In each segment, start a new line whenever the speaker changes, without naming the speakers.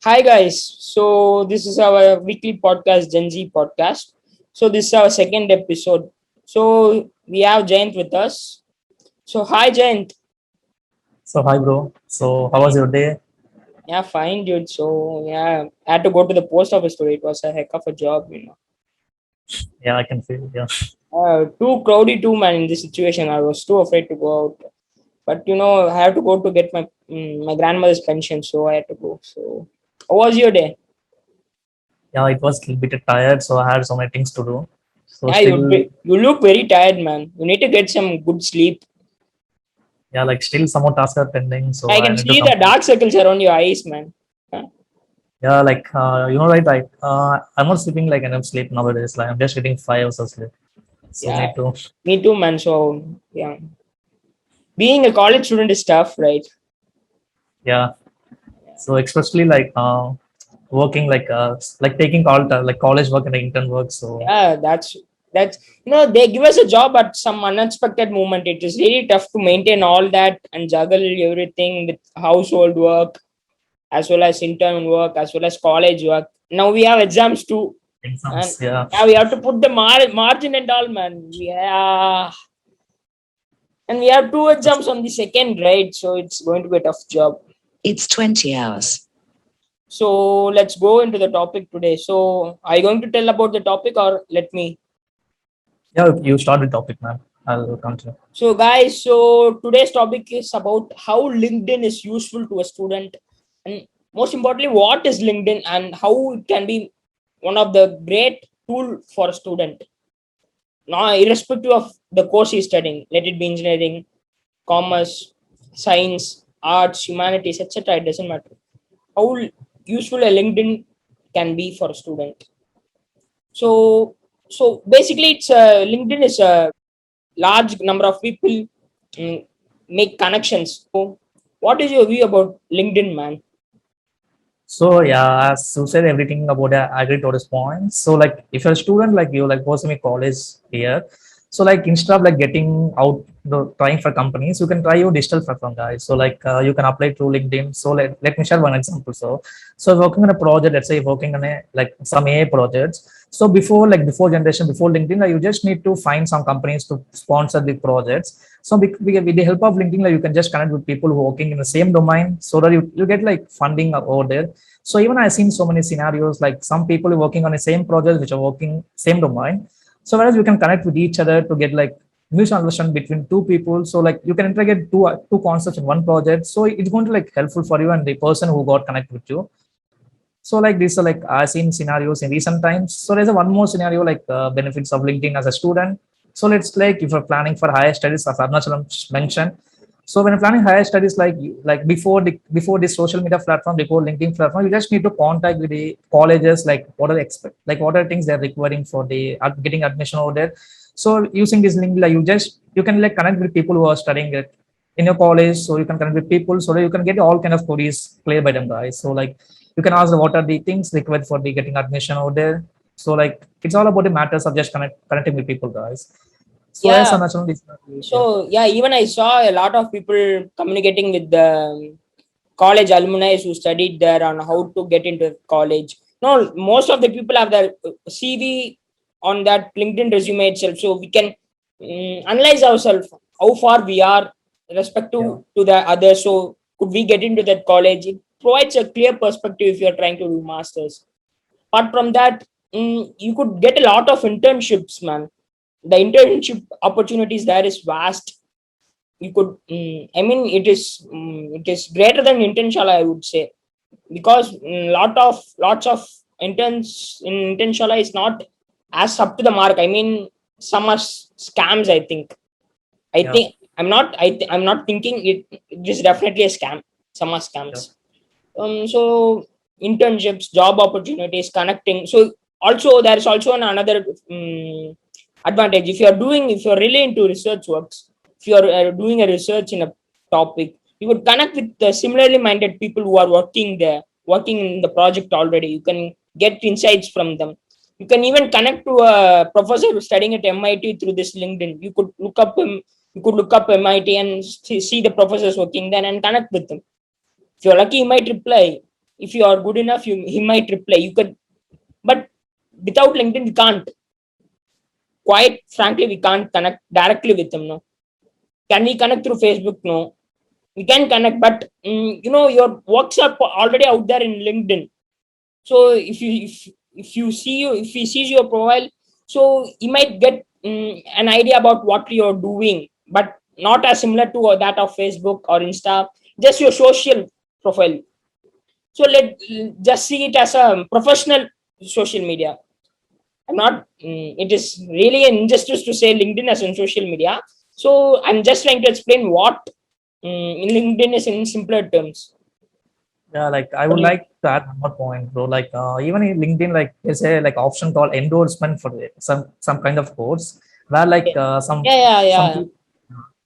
Hi guys. So this is our weekly podcast, Gen Z podcast. So this is our second episode. So we have Jayanth with us. So hi Jayanth.
So hi bro. So how was your day?
Yeah, fine, dude. So yeah, I had to go to the post office today. It was a heck of a job.
Yeah, I can feel. Yeah,
Too crowdy too, man. In this situation, I was too afraid to go out. But I have to go to get my grandmother's pension, so I had to go. So how was your day?
yeah. It was a bit tired, so I had so many things to do. So
Yeah,
still,
you look very tired, man. You need to get some good sleep.
yeah, like still some more tasks are pending, so
I
I
can
need to
see the
complete.
dark circles around your eyes, man. Huh.
Yeah, like right? Like I'm not sleeping like enough sleep nowadays. Like I'm just getting 5 hours of sleep. So
Yeah,
need to.
me too, man. So, yeah, being a college student is tough, right?
Yeah. So especially like working like taking all like college work and intern work. So
Yeah, that's they give us a job at some unexpected moment. It is really tough to maintain all that and juggle everything with household work as well as intern work as well as college work. Now we have exams too, and
exams. Yeah.
yeah, we have to put the margin and all, man. Yeah, and we have two exams on the second, right? So it's going to be a tough job.
It's 20 hours.
So let's go into the topic today. So are you going to tell about the topic or let me?
Yeah. You start the topic, man. I'll continue.
So guys, so today's topic is about how LinkedIn is useful to a student, and most importantly, what is LinkedIn and how it can be one of the great tool for a student. Now, irrespective of the course he's studying, let it be engineering, commerce, science, arts, humanities, etc. It doesn't matter. How useful a LinkedIn can be for a student. So, so basically, it's LinkedIn is a large number of people mm, make connections. So, what is your view about LinkedIn, man?
So yeah, as you said everything about it, I agree to this point. So like if you're a student like you like posting a college here, so like instead of like getting out trying for companies, you can try your digital platform guys. So like you can apply through LinkedIn. So let me share one example. So working on a project, let's say working on a like some AI projects. So before generation, before LinkedIn, like, you just need to find some companies to sponsor the projects. So with the help of LinkedIn, like, you can just connect with people who are working in the same domain so that you get like funding over there. So even I've seen so many scenarios like some people are working on the same project which are working same domain. So whereas we can connect with each other to get like mutual understanding between two people. So like you can integrate two concepts in one project. So it's going to like helpful for you and the person who got connected with you. So like these are like I've seen scenarios in recent times. So there's a one more scenario like benefits of LinkedIn as a student. So let's like if you're planning for higher studies, as Arnachalam mentioned. So when you're planning higher studies, like before this social media platform, before LinkedIn platform, you just need to contact with the colleges, like what are the expect, like what are the things they're requiring for the getting admission over there. So using this link, like you can like connect with people who are studying it in your college, so you can connect with people so that you can get all kind of queries cleared by them guys. So like you can ask them what are the things required for the getting admission over there. So like it's all about the matters of just connecting with people guys. So yes,
Yeah.
I'm actually yeah.
So yeah, even I saw a lot of people communicating with the college alumni who studied there on how to get into college. No, most of the people have their CV on that LinkedIn resume itself, so we can analyze ourselves how far we are respect
Yeah.
to the others. So could we get into that college? It provides a clear perspective if you are trying to do masters. Apart from that, you could get a lot of internships, man. The internship opportunities there is vast. You could, I mean, it is greater than intentional, I would say, because lots of interns in intentional is not as up to the mark. I mean, some are scams. I
Yeah.
think I'm not thinking it is definitely a scam. Some are
Yeah.
scams. So internships, job opportunities, connecting. So also there is also another advantage. If you're really into research works, if you're doing a research in a topic, you would connect with the similarly minded people who are working there, working in the project already. You can get insights from them. You can even connect to a professor who's studying at MIT through this LinkedIn. You could look up MIT and see the professors working there and connect with them. If you're lucky, you might reply. if you are good enough, he might reply. You could, but without LinkedIn, we can't. Quite frankly, we can't connect directly with them. No, can we connect through Facebook? No, we can connect, but your works are already out there in LinkedIn. So if he sees your profile, so he might get an idea about what you're doing, but not as similar to that of Facebook or Insta, just your social profile. So let just see it as a professional social media. I'm not it is really an injustice to say LinkedIn as in social media. So I'm just trying to explain what LinkedIn is in simpler terms.
Yeah, like I would like to add one more point, bro. Like even in LinkedIn, like there's a like option called endorsement for some kind of course where like
Yeah, yeah,
some
yeah.
people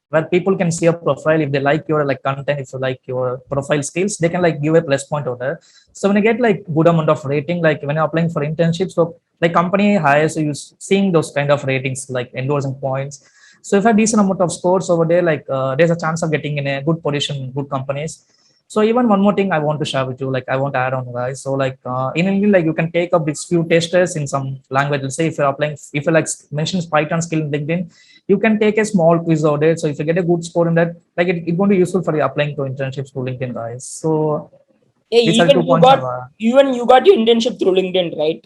where people can see your profile if they like your like content, if you like your profile skills, they can like give a plus point over there. So when you get like good amount of rating, like when you're applying for internships, so like company hires you seeing those kind of ratings like endorsing points. So if a decent amount of scores over there, like there's a chance of getting in a good position, good companies. So even one more thing I want to share with you, like I want to add on, guys. So like in English, like you can take up these few testers in some language. Let's say if you're applying, if you like mentions Python skill in LinkedIn, you can take a small quiz out there. So if you get a good score in that, like it's going to be useful for you applying to internships to LinkedIn, guys. So
Yeah,
these are two points.
even you got your internship through LinkedIn, right?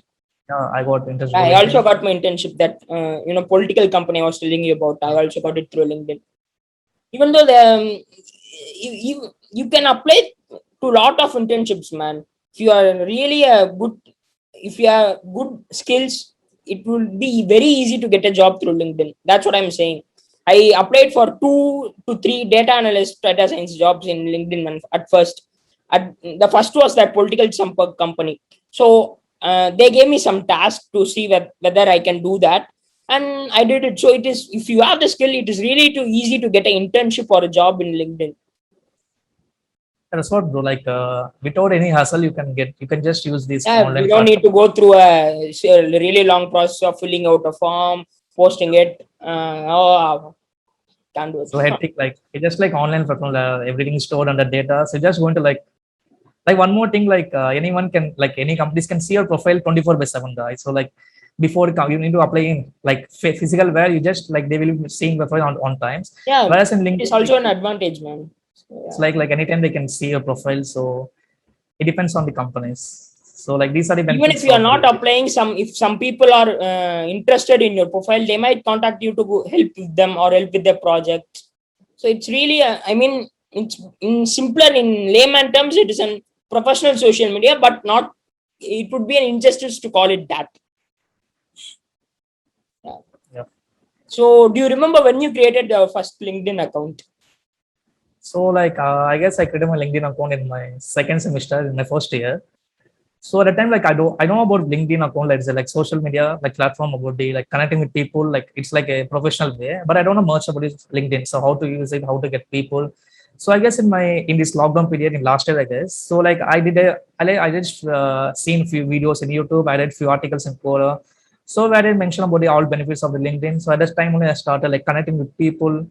I got internship
I
through
also
LinkedIn.
got my internship that political company I was telling you about. I also got it through LinkedIn. Even though you can apply to a lot of internships, man. If you are really a good, if you have good skills, it will be very easy to get a job through LinkedIn. That's what I'm saying. I applied for 2 to 3 data analyst, data science jobs in LinkedIn, man, at first. The first was that political Sampark company. So they gave me some task to see whether I can do that, and I did it. So it is, if you have the skill, it is really too easy to get an internship or a job in LinkedIn.
That's what, bro. Like without any hassle, you can just use this
Yeah, we
online
don't need
platform.
to go through a really long process of filling out a form, posting it. Oh, can't do it.
So hectic, like it's just like online platform, everything is stored under data. So just going to like one more thing, like anyone can, like any companies can see your profile 24/7, guys. So like before you need to apply in like physical, where you just like they will be seeing the profile on times.
Yeah,
Whereas in
it is
LinkedIn,
also
like
an advantage, man. So,
it's
yeah.
like anytime they can see your profile. So it depends on the companies. So like these are the
Even if
benefits
you are
of
not
LinkedIn.
applying, if some people are interested in your profile, they might contact you to go help with them or help with their project. So it's really I mean, it's in simpler, in layman terms, it is a professional social media, but not, it would be an injustice to call it that. Yeah.
Yeah.
So do you remember when you created your first LinkedIn account?
So like I guess I created my LinkedIn account in my second semester in my first year. So at the time, like I know about LinkedIn account, like it's a like social media like platform about the like connecting with people, like it's like a professional way. But I don't know much about this LinkedIn. So how to use it, how to get people. So I guess in this lockdown period in last year, I guess. So like I just seen few videos in YouTube. I read few articles in Quora. So where I mentioned about the all benefits of the LinkedIn. So at that time only I started like connecting with people.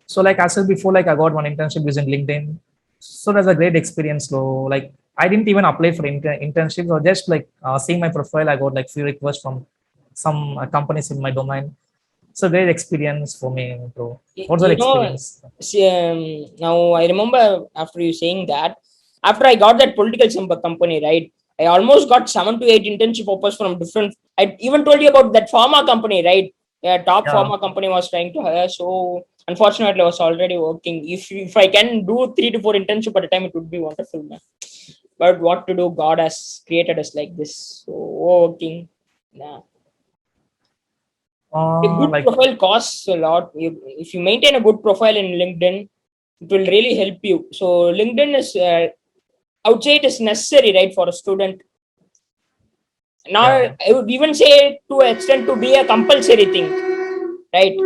So like I said before, like I got one internship using LinkedIn. So that's a great experience. So like I didn't even apply for internships or just like seeing my profile. I got like few requests from some companies in my domain. So great experience for me, bro. What's that
You know,
experience?
see, now I remember after you saying that, after I got that political company, right, I almost got 7 to 8 internship offers from different. I even told you about that pharma company, right? Yeah, top
Yeah,
pharma company was trying to hire. So unfortunately, I was already working. If I can do 3 to 4 internship at a time, it would be wonderful, man. But what to do? God has created us like this. So working. Nah. A good
like
profile costs a lot. If you maintain a good profile in LinkedIn, it will really help you. So LinkedIn is, I would say, it is necessary, right, for a student. Now
yeah.
I would even say to an extent to be a compulsory thing, right?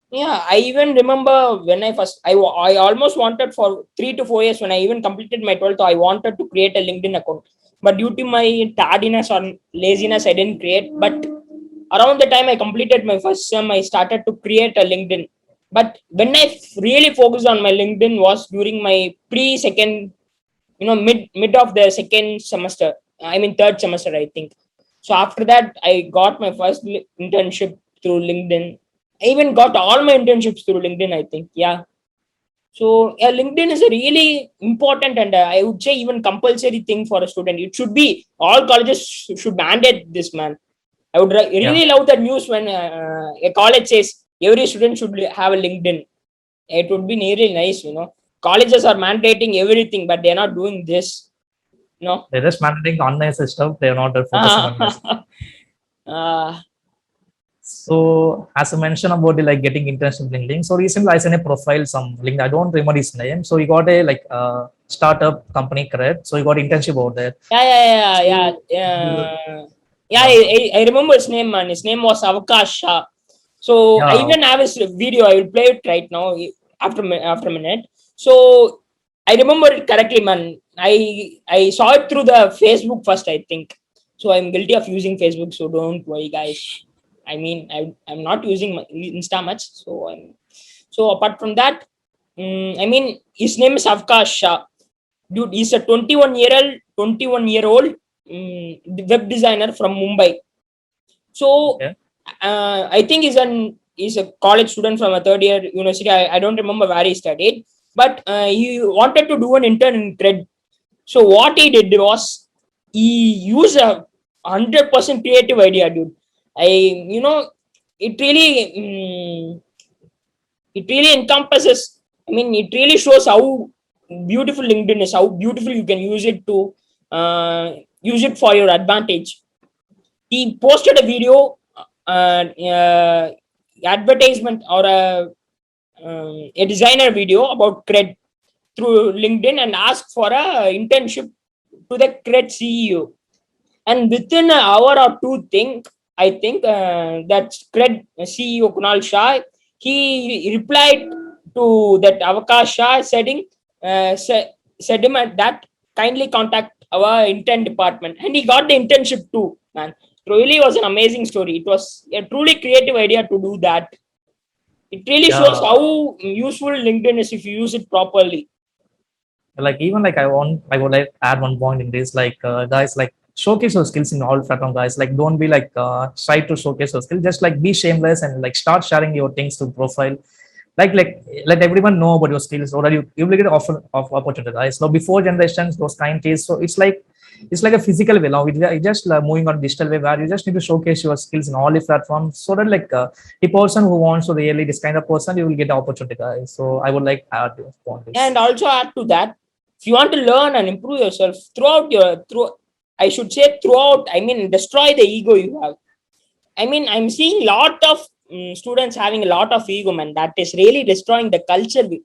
Yeah, I even remember when I first, I almost wanted for 3 to 4 years when I even completed my 12th, I wanted to create a LinkedIn account. But due to my tardiness or laziness, I didn't create. But around the time I completed my first sem, I started to create a LinkedIn. But when I really focused on my LinkedIn was during my pre-second, mid of the second semester. I mean third semester, I think. So after that, I got my first internship through LinkedIn. I even got all my internships through LinkedIn, I think. Yeah. So yeah, LinkedIn is a really important and I would say even compulsory thing for a student. It should be all colleges should mandate this, man. I would
Yeah.
really love that news when a college says every student should have a LinkedIn. It would be really nice. Colleges are mandating everything, but they're not doing this. No.
They're just managing online stuff. They're not focusing on this.
uh,
So as I mentioned about the like getting internship LinkedIn. So recently I sent a profile some LinkedIn. I don't remember his name. So he got a like startup company correct. So he got internship over there.
yeah.
So
Yeah,
yeah,
I remember his name, man. His name was Avakash Shah. So I
yeah,
even have his video. I will play it right now after a minute. So I remember it correctly, man. I saw it through the Facebook first, I think. So I'm guilty of using Facebook. So don't worry, guys. I mean, I'm not using Insta much. So apart from that, I mean, his name is Avkash Shah. Dude, he's a 21-year old web designer from Mumbai. So
okay,
I think he's a college student from a third year university. I don't remember where he studied, but he wanted to do an intern in cred. So what he did was he used a 100% creative idea, dude. I you know it really it really encompasses. I mean, it really shows how beautiful LinkedIn is, how beautiful you can use it for your advantage. He posted a video, advertisement or a designer video about cred through LinkedIn and asked for a internship to the cred CEO. And within an hour or two, I think that cred CEO Kunal Shah, he replied to that Avakash Shah, said him at that kindly contact our intern department, and he got the internship too, man. It really was an amazing story. It was a truly creative idea to do that. It really shows
yeah.
how useful LinkedIn is if you use it properly.
Like even like I would like add one point in this like guys like showcase your skills in all platform guys like don't be like shy to showcase your skills just like be shameless and like start sharing your things to profile like let everyone know about your skills or you will get offer of opportunity guys so before generations those kind days so it's like a physical way now it's just moving on digital way where you just need to showcase your skills in all the platforms so that like the person who wants to really this kind of person you will get the opportunity guys so I would like add this point this.
And also add to that, if you want to learn and improve yourself I should say throughout, I mean, destroy the ego you have. I mean, I'm seeing lot of students having a lot of ego, man. That is really destroying the culture the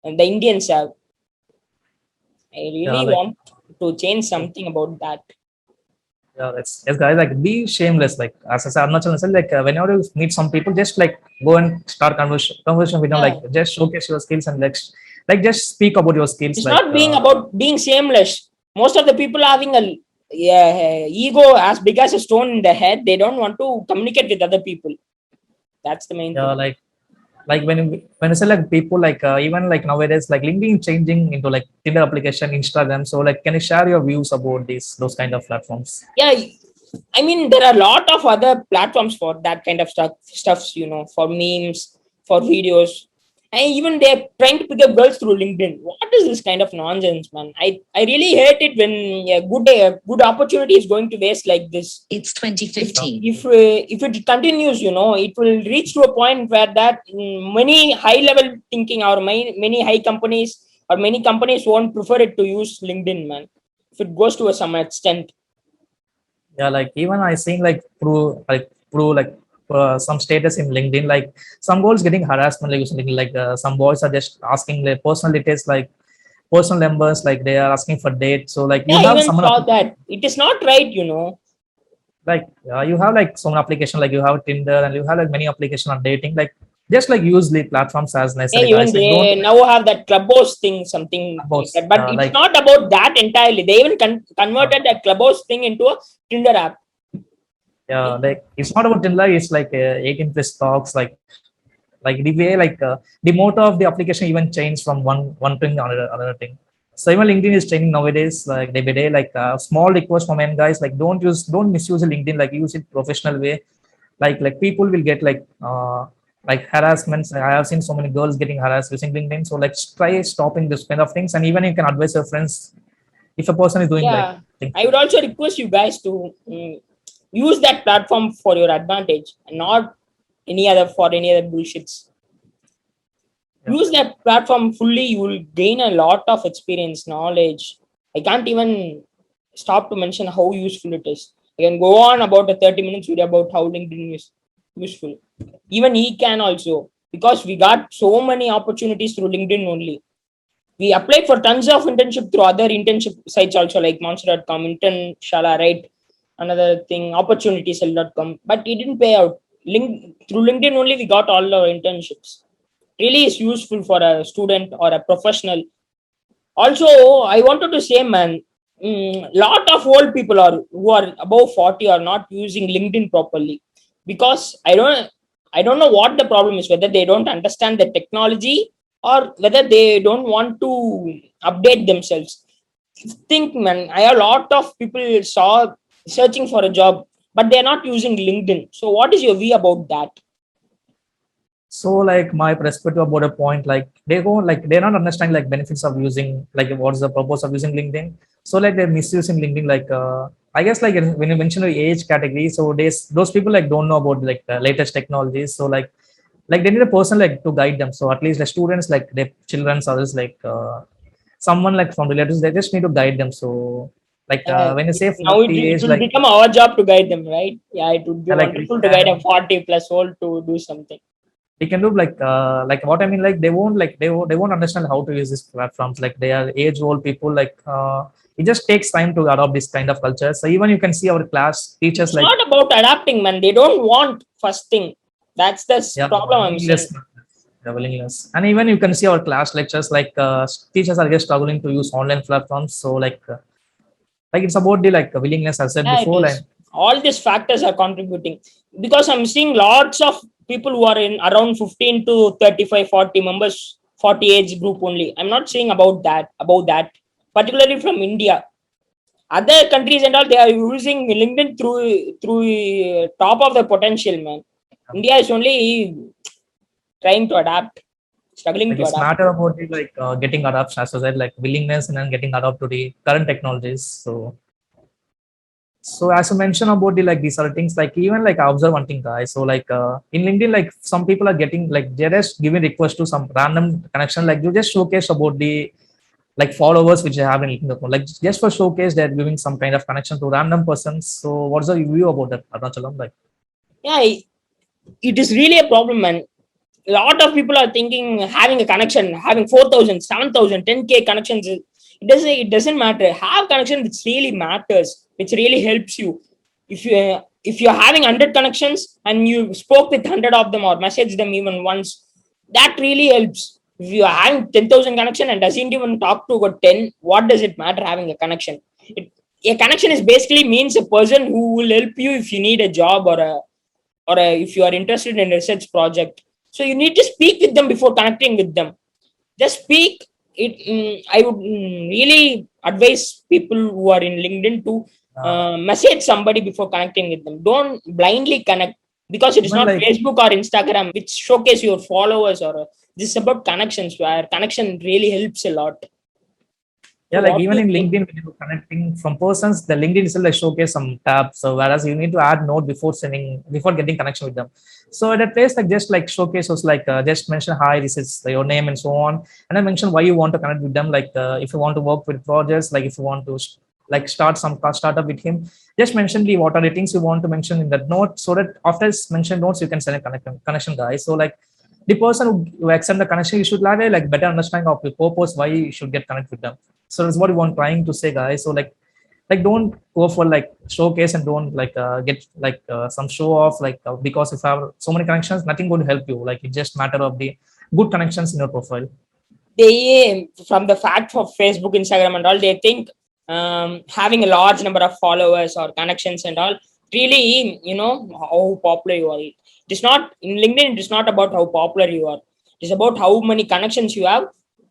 Indians have. I
Yeah,
really
like
want to change something about that.
yeah, that's yes, guys. Like be shameless. Like as I said, Arunachal said, like whenever you meet some people, just like go and start conversation with them.
Yeah.
Like just showcase your skills and like just speak about your skills.
It's
Like
not being about being shameless. Most of the people are having a ego as big as a stone in the head. They don't want to communicate with other people. That's the main
yeah,
thing.
like when you say like people like even like nowadays like LinkedIn changing into like Tinder application, Instagram. So like, can you share your views about those kind of platforms?
Yeah, I mean, there are a lot of other platforms for that kind of stuffs, for memes, for videos. And even they're trying to pick up girls through LinkedIn. What is this kind of nonsense, man? I really hate it when a good opportunity is going to waste like this.
It's
If
2015.
if it continues, it will reach to a point where that many high level thinking or many high companies or many companies won't prefer it to use LinkedIn, man. If it goes to some extent.
Yeah, like even I seen like through like some status in LinkedIn, like some girls getting harassment like using LinkedIn, like some boys are just asking their personal details, like personal numbers, like they are asking for date. So like
Yeah,
you
I
have
even
someone
saw that. It is not right.
like you have like some application, like you have Tinder and you have like many application on dating, like just like use the platforms as
Yeah,
necessary,
even
guys. Like don't
they now have that clubhouse thing, something
about
like that. But it's
like
not about that entirely. They even
uh,
converted that clubhouse thing into a Tinder app.
yeah, like it's not about Tinder. It's like 18 plus talks, like Like the way the motto of the application even changed from one thing to another thing. So even LinkedIn is changing nowadays, like day by day. Like small request from end guys, like don't misuse LinkedIn, like use it professional way. Like people will get like harassments. I have seen so many girls getting harassed using LinkedIn. So like try stopping this kind of things, and even you can advise your friends if a person is doing like
Yeah,
things.
I would also request you guys to use that platform for your advantage and not any other bullshits.
Yeah.
Use that platform fully, you will gain a lot of experience, knowledge. I can't even stop to mention how useful it is. I can go on about a 30 minutes video about how LinkedIn is useful. Even he can also, because we got so many opportunities through LinkedIn only. We applied for tons of internship through other internship sites also, like monster.com, internshala, right? Another thing, opportunitiesell.com, but it didn't pay out. Through LinkedIn only we got all our internships. Really is useful for a student or a professional. Also, I wanted to say, man, lot of old people are who are above 40 are not using LinkedIn properly, because I don't know what the problem is, whether they don't understand the technology or whether they don't want to update themselves. Think, man, I have a lot of people saw searching for a job, but they're not using LinkedIn. So what is your view about that?
So like my perspective about a point, like they go like they're not understanding like benefits of using, like what's the purpose of using LinkedIn. So like they're misusing LinkedIn. Like I guess like when you mention the age category, so those people like don't know about like the latest technologies. So like they need a person like to guide them. So at least the students, like their children's others, like someone like from relatives, they just need to guide them. So like when you say
Now
40
it
age,
will
like
become our job to guide them, right? Yeah, it would be
like we
wonderful to guide a
can
40 plus old to do something.
we can do like what I mean, like they won't understand how to use these platforms. Like they are age old people, like it just takes time to adopt this kind of culture. So even you can see our class teachers
It's
like,
not about adapting, man. They don't want first thing. That's the
yeah,
problem I'm
willingness,
saying.
yeah, willingness. And even you can see our class lectures, like teachers are just struggling to use online platforms. So like it's about the like willingness, as I said
Yeah, it
before.
is.
And
All these factors are contributing, because I'm seeing lots of people who are in around 15 to 35, 40 members, 40 age group only. I'm not saying about that, particularly from India. Other countries and all, they are using LinkedIn through top of the potential, man. India is only trying to adapt, struggling
like
to
it's
adapt.
matter about the like getting adoption, as I said, like willingness and then getting adapt to the current technologies. So as you mentioned about the like these are things, like even like I observe one thing, guys. So like in LinkedIn, like some people are getting like they're just giving request to some random connection. Like you just showcase about the like followers which you have in LinkedIn. Like just for showcase, they're giving some kind of connection to random persons. So what's the view about that, Arunachalam? Like
Yeah, it is really a problem, man. A lot of people are thinking having a connection, having 4,000, 7,000, 10K connections, it doesn't matter. Have connection which really matters, which really helps you. If you're having 100 connections and you spoke with 100 of them or messaged them even once, that really helps. If you are having 10,000 connection and doesn't even talk to about 10, what does it matter having a connection? A connection is basically means a person who will help you if you need a job, or if you are interested in a research project. So you need to speak with them before connecting with them. Just speak. I would really advise people who are in LinkedIn to message somebody before connecting with them. Don't blindly connect, because it is
even
not
like
Facebook or Instagram which showcase your followers, or this is about connections, where connection really helps a lot. So
yeah, like
what do
even
you
in
think?
LinkedIn, when you're connecting from persons, the LinkedIn itself like showcase some tabs. So whereas you need to add note before getting connection with them. So at that place, like just like showcase was like just mention hi, this is your name and so on, and then mention why you want to connect with them. Like if you want to work with projects, like if you want to like start some startup with him, just mention the what are the things you want to mention in that note, so that after mention notes you can send a connection, guys. So like the person who accept the connection, you should have a like better understanding of the purpose why you should get connected with them. So that's what we want trying to say, guys. So like don't go for like showcase and don't like get like some show off, like because if you have so many connections, nothing going to help you. Like it's just matter of the good connections in your profile.
They, from the fact of Facebook, Instagram and all, they think having a large number of followers or connections and all, really, how popular you are. It is not in LinkedIn. It is not about how popular you are. It is about how many connections you have.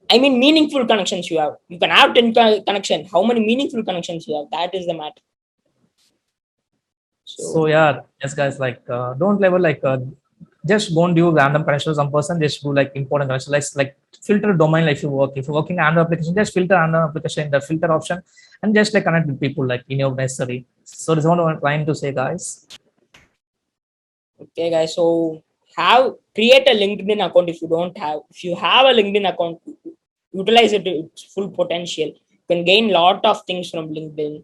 I mean, meaningful connections you have. You can have 10 connection. How many meaningful connections you have? That is the matter.
So
So,
yeah, yes, guys, like don't level like just go and do random connection to some person. Just do like important connection. Like filter domain. Like if you're working Android application, just filter Android application in the filter option, and just like connect with people like in your necessary. So this is what I'm trying to say, guys.
okay, guys. So, create a LinkedIn account if you don't have. If you have a LinkedIn account, utilize it to its full potential. You can gain lot of things from LinkedIn.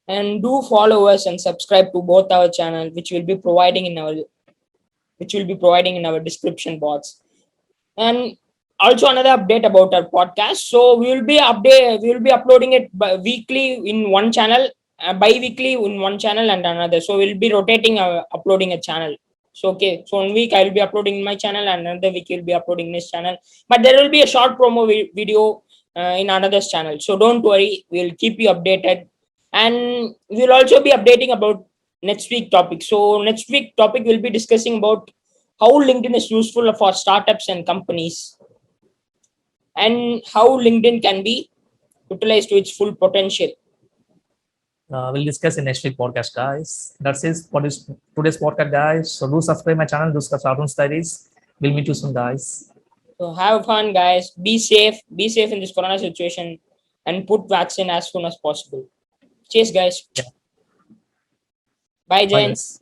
And do follow us and subscribe to both our channel, which will be providing in our description box. And also another update about our podcast. So we will be uploading it weekly in one channel, bi-weekly in one channel and another. So we'll be rotating uploading a channel. So okay, so 1 week I will be uploading in my channel and another week you'll be uploading this channel. But there will be a short promo video in another channel. So don't worry, we'll keep you updated. And we'll also be updating about next week topic. So next week topic we'll be discussing about how LinkedIn is useful for startups and companies, and how LinkedIn can be utilized to its full potential.
We'll discuss in next week podcast, guys. That's it for this today's podcast, guys. So do subscribe my channel. Do subscribe to Studies. We'll meet you soon, guys.
So have fun, guys. Be safe in this corona situation, and put vaccine as soon as possible. Cheers, guys.
Yeah.
Bye,
Bye,
Jayanth.
guys.